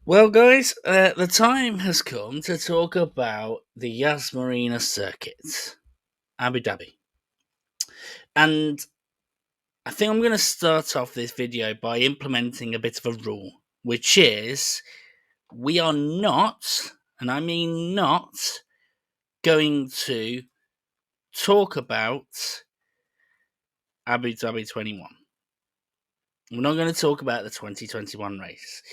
Well, guys, the time has come to talk about the Yas Marina Circuit, Abu Dhabi. And I think I'm going to start off this video by implementing a bit of a rule, which is we are not, and I mean not, going to talk about Abu Dhabi 21. We're not going to talk about the 2021 race.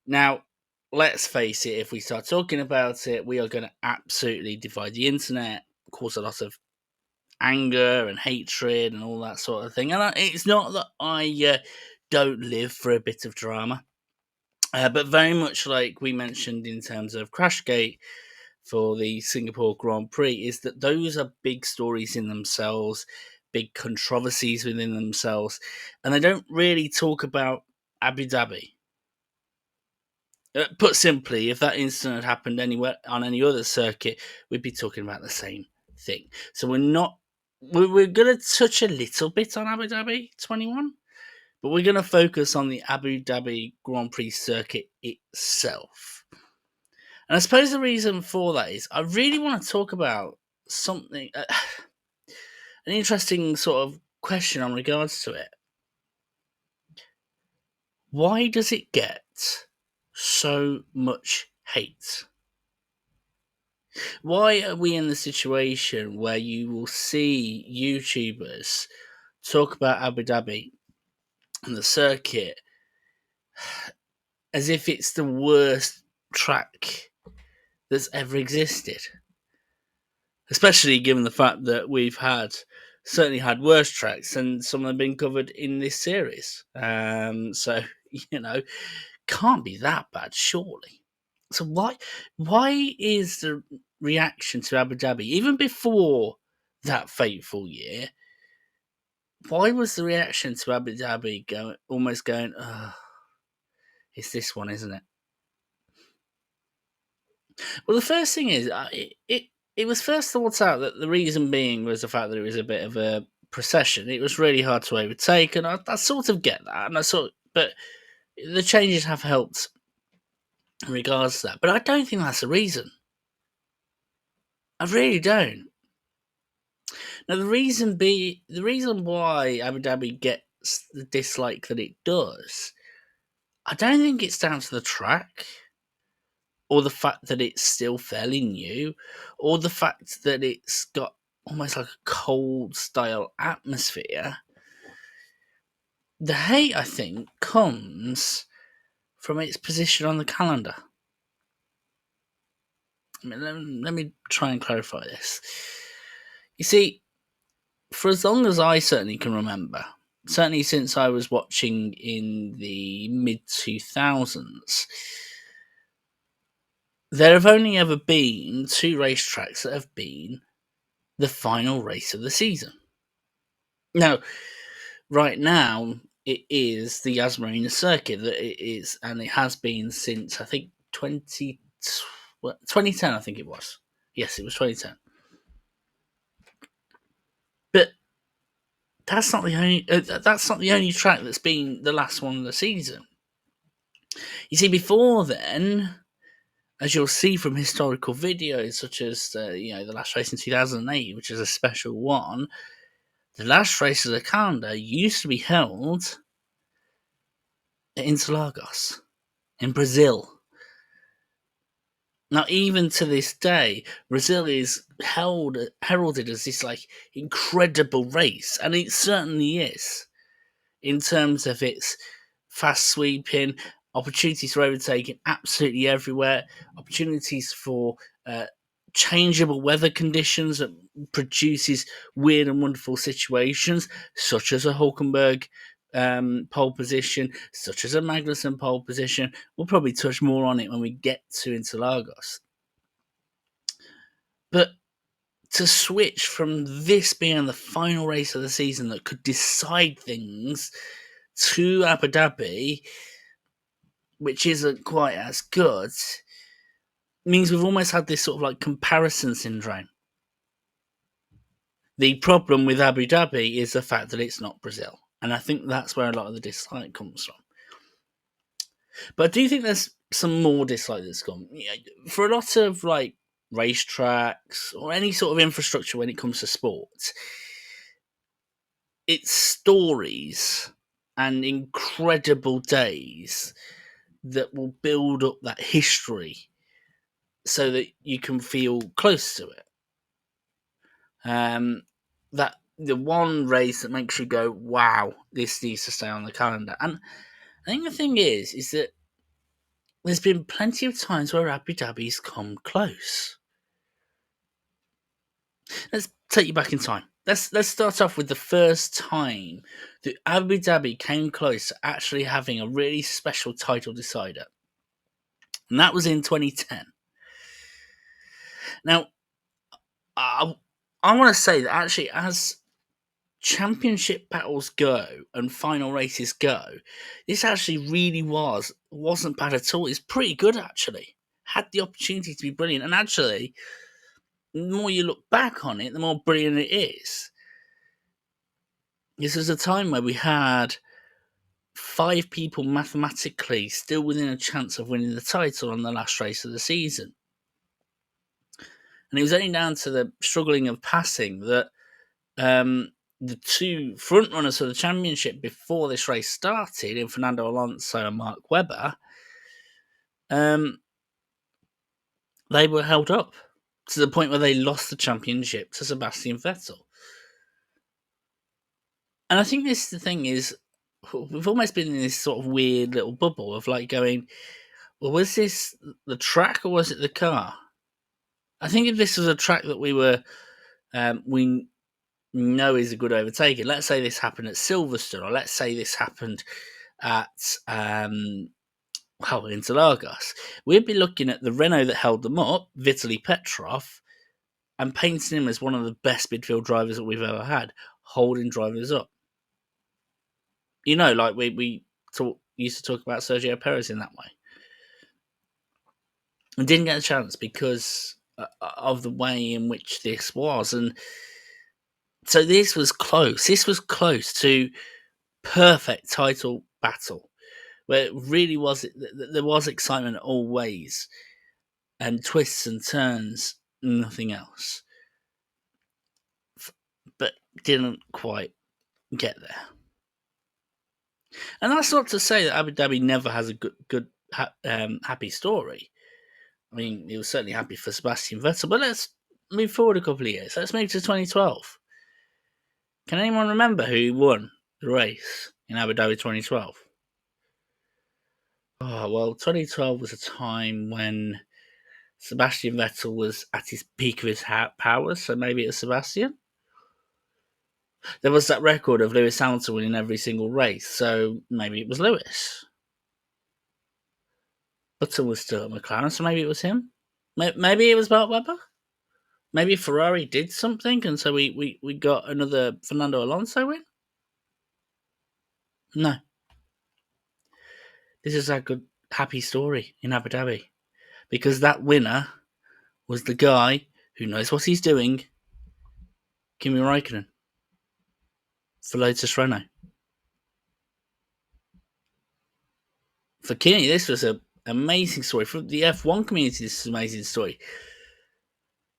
Now, let's face it, if we start talking about it, we are going to absolutely divide the internet, cause a lot of anger and hatred and all that sort of thing. And it's not that I don't live for a bit of drama, but very much like we mentioned in terms of Crashgate for the Singapore Grand Prix, is that those are big stories in themselves, big controversies within themselves, and they don't really talk about Abu Dhabi. Put simply, if that incident had happened anywhere on any other circuit, we'd be talking about the same thing. So we're not. We're going to touch a little bit on Abu Dhabi 21, but we're going to focus on the Abu Dhabi Grand Prix circuit itself. And I suppose the reason for that is I really want to talk about something, an interesting sort of question on regards to it. Why does it get so much hate? Why are we in the situation where you will see YouTubers talk about Abu Dhabi and the circuit as if it's the worst track that's ever existed? Especially given the fact that we've certainly had worse tracks and some have been covered in this series. So, you know, can't be that bad, surely. So why is the reaction to Abu Dhabi, even before that fateful year, why was the reaction to Abu Dhabi almost going, oh, it's this one, isn't it? Well, the first thing is, it was first thought out that the reason being was the fact that it was a bit of a procession. It was really hard to overtake, and I sort of get that, but the changes have helped in regards to that. But I don't think that's the reason. I really don't. Now, the reason why Abu Dhabi gets the dislike that it does, I don't think it's down to the track, or the fact that it's still fairly new, or the fact that it's got almost like a cold style atmosphere. The hate, I think, comes from its position on the calendar. I mean, let me try and clarify this. You see, for as long as I certainly can remember, certainly since I was watching in the mid 2000s, there have only ever been two racetracks that have been the final race of the season. Now, right now, it is the Yas Marina Circuit that it is, and it has been since I think 2010, I think it was. Yes, it was 2010. But that's not the only track that's been the last one of the season. You see, before then, as you'll see from historical videos such as the last race in 2008, which is a special one, the last race of the calendar used to be held at Interlagos in Brazil. Now, even to this day, Brazil is heralded as this like incredible race, and it certainly is in terms of its fast sweeping, opportunities for overtaking absolutely everywhere, opportunities for changeable weather conditions that produces weird and wonderful situations, such as a Hulkenberg pole position, such as a Magnussen pole position. We'll probably touch more on it when we get to Interlagos. But to switch from this being the final race of the season that could decide things to Abu Dhabi, which isn't quite as good, means we've almost had this sort of like comparison syndrome. The problem with Abu Dhabi is the fact that it's not Brazil. And I think that's where a lot of the dislike comes from. But I do think there's some more dislike that's gone. For a lot of like racetracks or any sort of infrastructure when it comes to sports, it's stories and incredible days that will build up that history so that you can feel close to it. That the one race that makes you go, wow, this needs to stay on the calendar. And I think the thing is that there's been plenty of times where Abu Dhabi's come close. Let's take you back in time. Let's start off with the first time that Abu Dhabi came close to actually having a really special title decider, and that was in 2010. Now, I want to say that actually, as championship battles go and final races go, this actually really wasn't bad at all. It's pretty good actually. Had the opportunity to be brilliant, and actually, the more you look back on it, the more brilliant it is. This was a time where we had 5 people mathematically still within a chance of winning the title on the last race of the season. And it was only down to the struggling of passing that the 2 front runners for the championship before this race started, in Fernando Alonso and Mark Webber, they were held up to the point where they lost the championship to Sebastian Vettel. And I think the thing is, we've almost been in this sort of weird little bubble of like going, well, was this the track or was it the car? I think if this was a track that we know is a good overtaking, let's say this happened at Silverstone, or let's say this happened at Interlagos, we'd be looking at the Renault that held them up, Vitaly Petrov, and painting him as one of the best midfield drivers that we've ever had, holding drivers up. Like we used to talk about Sergio Perez in that way. And didn't get a chance because of the way in which this was. And so this was close. This was close to perfect title battle, where it really was, there was excitement always, and twists and turns, nothing else. But didn't quite get there. And that's not to say that Abu Dhabi never has a good happy story. I mean, he was certainly happy for Sebastian Vettel, but let's move forward a couple of years. Let's move to 2012. Can anyone remember who won the race in Abu Dhabi 2012? Oh, well, 2012 was a time when Sebastian Vettel was at his peak of his powers, so maybe it was Sebastian. There was that record of Lewis Hamilton winning every single race, so maybe it was Lewis. Button was still at McLaren, so maybe it was him. Maybe it was Mark Webber. Maybe Ferrari did something, and so we got another Fernando Alonso win. No. This is a good, happy story in Abu Dhabi, because that winner was the guy who knows what he's doing, Kimi Raikkonen, for Lotus Renault. For Kimi, this was an amazing story. For the F1 community, this is an amazing story.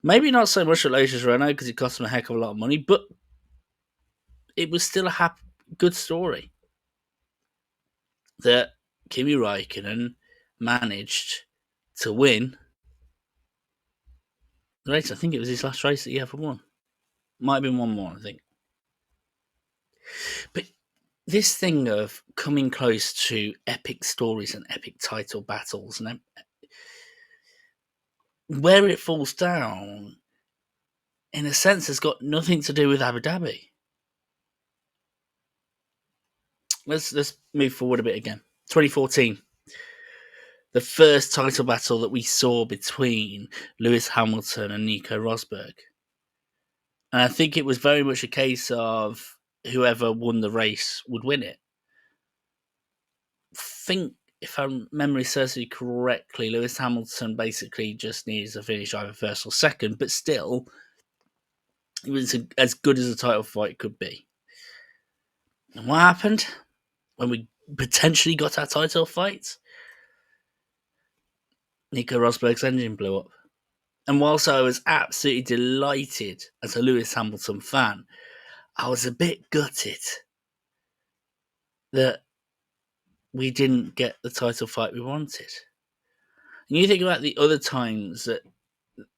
Maybe not so much at Lotus Renault because it cost them a heck of a lot of money, but it was still a good story that Kimi Raikkonen managed to win the race. I think it was his last race that he ever won. Might have been one more, I think. But this thing of coming close to epic stories and epic title battles, and where it falls down, in a sense, has got nothing to do with Abu Dhabi. Let's move forward a bit again. 2014, the first title battle that we saw between Lewis Hamilton and Nico Rosberg. And I think it was very much a case of whoever won the race would win it. I think, if our memory serves me correctly, Lewis Hamilton basically just needs to finish either first or second, but still, it was as good as a title fight could be. And what happened when we potentially got our title fight? Nico Rosberg's engine blew up. And whilst I was absolutely delighted as a Lewis Hamilton fan, I was a bit gutted that we didn't get the title fight we wanted. And you think about the other times that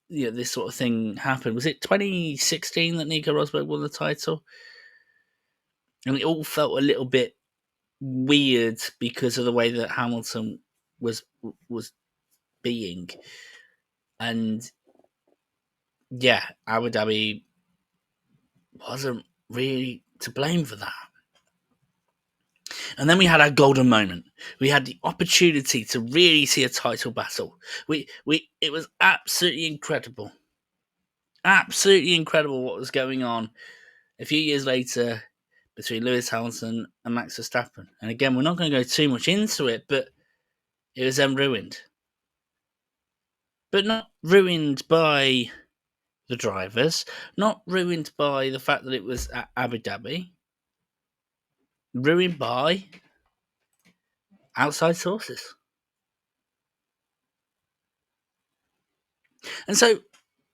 this sort of thing happened. Was it 2016 that Nico Rosberg won the title? And it all felt a little bit weird because of the way that Hamilton was being. And yeah, Abu Dhabi wasn't really to blame for that. And then we had our golden moment. We had the opportunity to really see a title battle. It was absolutely incredible. Absolutely incredible what was going on a few years later between Lewis Hamilton and Max Verstappen. And again, we're not going to go too much into it, but it was then ruined. But not ruined by the drivers, not ruined by the fact that it was at Abu Dhabi, ruined by outside sources. And so,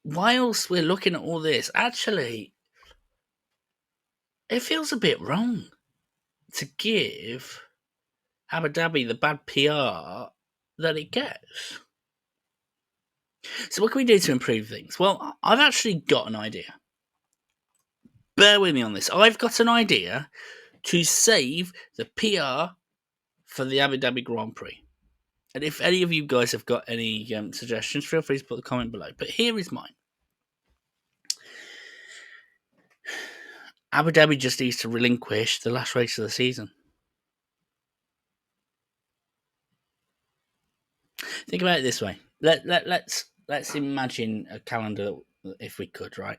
whilst we're looking at all this, actually, it feels a bit wrong to give Abu Dhabi the bad PR that it gets. So, what can we do to improve things? Well, I've actually got an idea. Bear with me on this. I've got an idea to save the PR for the Abu Dhabi Grand Prix. And if any of you guys have got any suggestions, feel free to put the comment below. But here is mine. Abu Dhabi just needs to relinquish the last race of the season. Think about it this way. Let's imagine a calendar, if we could, right?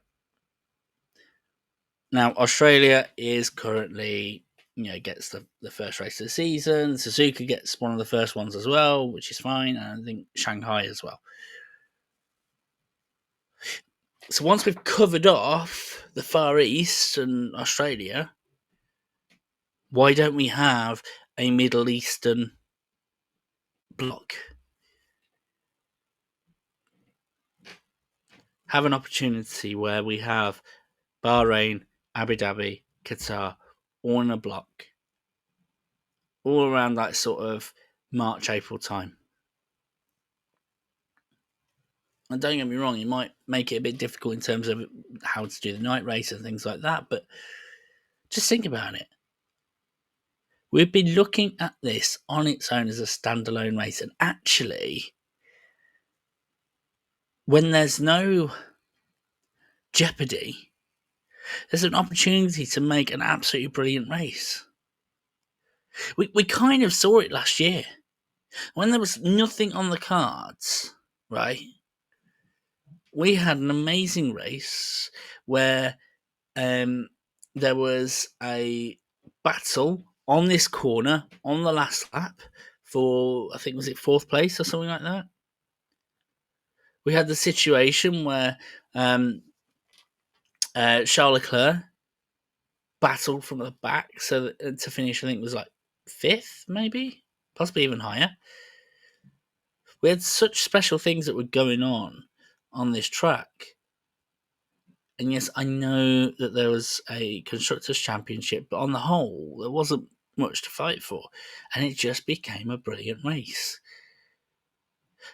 Now, Australia is currently, gets the first race of the season. Suzuka gets one of the first ones as well, which is fine. And I think Shanghai as well. So once we've covered off the Far East and Australia, why don't we have a Middle Eastern block? Have an opportunity where we have Bahrain, Abu Dhabi, Qatar, all in a block, all around that sort of March, April time. And don't get me wrong, it might make it a bit difficult in terms of how to do the night race and things like that, but just think about it. We've been looking at this on its own as a standalone race, and actually, when there's no jeopardy, there's an opportunity to make an absolutely brilliant race. We kind of saw it last year. When there was nothing on the cards, right? We had an amazing race where there was a battle on this corner on the last lap for, I think, was it 4th place or something like that? We had the situation where Charles Leclerc battled from the back so that, to finish, I think it was like 5th, maybe, possibly even higher. We had such special things that were going on this track. And yes, I know that there was a Constructors' Championship, but on the whole, there wasn't much to fight for. And it just became a brilliant race.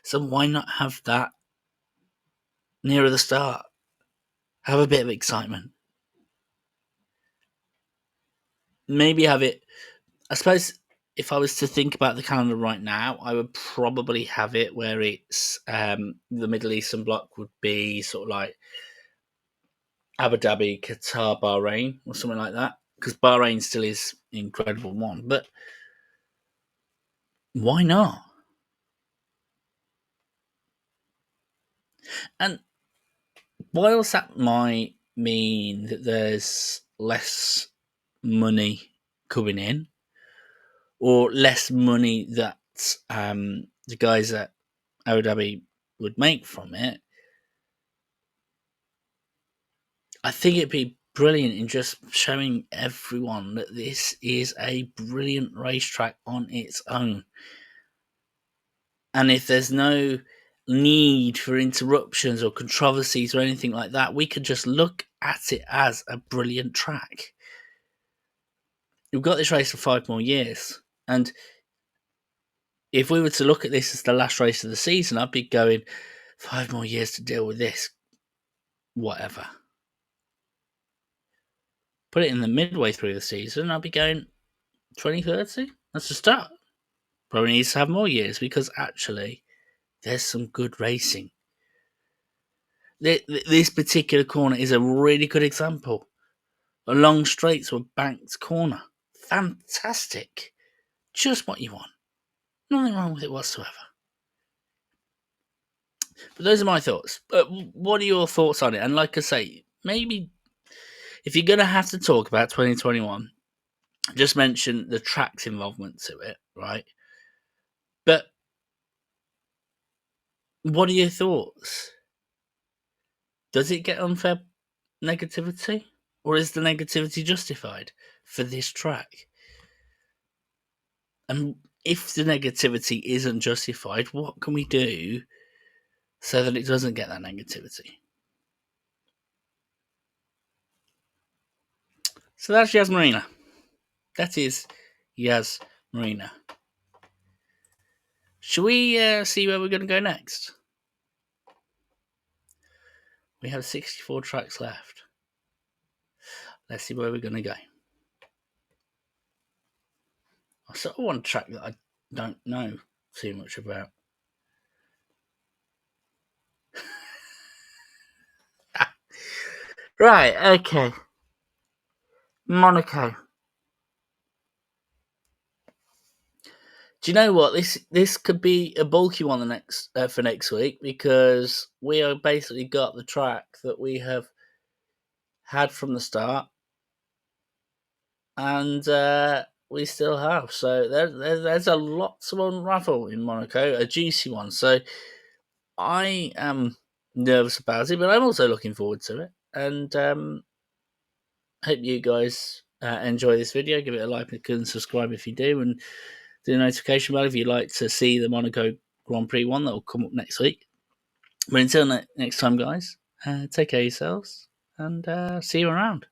So why not have that nearer the start? Have a bit of excitement. Maybe have it, I suppose, if I was to think about the calendar right now, I would probably have it where it's the Middle Eastern block would be sort of like Abu Dhabi, Qatar, Bahrain, or something like that. Because Bahrain still is an incredible one. But why not? And whilst that might mean that there's less money coming in, or less money that the guys at Abu Dhabi would make from it, I think it'd be brilliant in just showing everyone that this is a brilliant racetrack on its own. And if there's no need for interruptions or controversies or anything like that, we could just look at it as a brilliant track. We've got this race for 5 more years. And if we were to look at this as the last race of the season, I'd be going, 5 more years to deal with this. Whatever. Put it in the midway through the season, I'll be going 2030. That's the start. Probably needs to have more years because actually there's some good racing. This particular corner is a really good example. A long straight to a banked corner. Fantastic. Just what you want. Nothing wrong with it whatsoever. But those are my thoughts. What are your thoughts on it? And like I say, maybe if you're going to have to talk about 2021, just mention the track's involvement to it, right? But what are your thoughts? Does it get unfair negativity? Or is the negativity justified for this track? And if the negativity isn't justified, what can we do so that it doesn't get that negativity? So that's Yas Marina. That is Yas Marina. Should we see where we're going to go next? We have 64 tracks left. Let's see where we're going to go. I sort of want a track that I don't know too much about. Right, okay. Monaco. Do you know what? This could be a bulky one for next week because we have basically got the track that we have had from the start, and we still have. So there's a lot to unravel in Monaco, a juicy one. So I am nervous about it, but I'm also looking forward to it, and hope you guys enjoy this video. Give it a like and subscribe if you do, and the notification bell if you'd like to see the Monaco Grand Prix one that will come up next week. But until next time, guys, take care of yourselves and see you around.